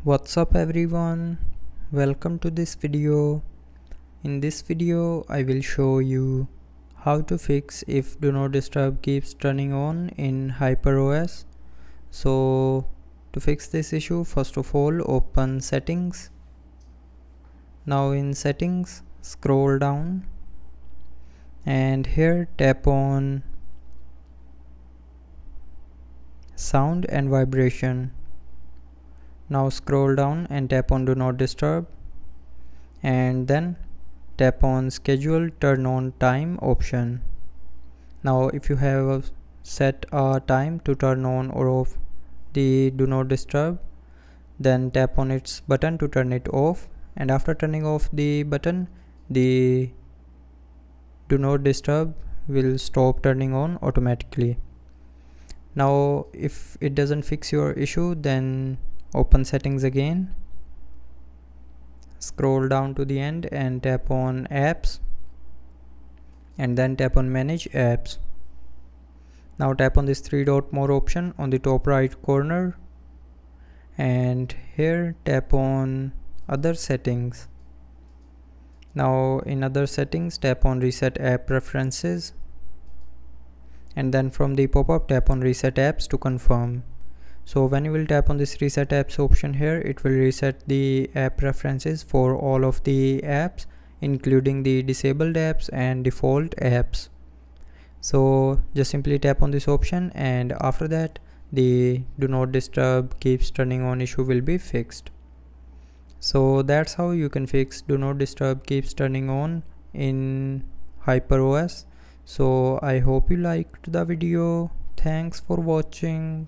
What's up everyone, welcome to this video. In this video I will show you how to fix if do not disturb keeps turning on in hyperos. So to fix this issue, first of all open settings. Now in settings scroll down and here tap on sound and vibration. Now scroll down and tap on do not disturb and then tap on schedule turn on time option. Now if you have set a time to turn on or off the do not disturb, then tap on its button to turn it off, and after turning off the button the do not disturb will stop turning on automatically. Now if it doesn't fix your issue, then open settings again, scroll down to the end and tap on apps and then tap on manage apps. Now tap on this three dot more option on the top right corner and here tap on other settings. Now in other settings tap on reset app preferences and then from the pop-up tap on reset apps to confirm. So when you will tap on this reset apps option here, it will reset the app preferences for all of the apps including the disabled apps and default apps. So just simply tap on this option and after that the do not disturb keeps turning on issue will be fixed. So that's how you can fix do not disturb keeps turning on in hyperos. So I hope you liked the video. Thanks for watching.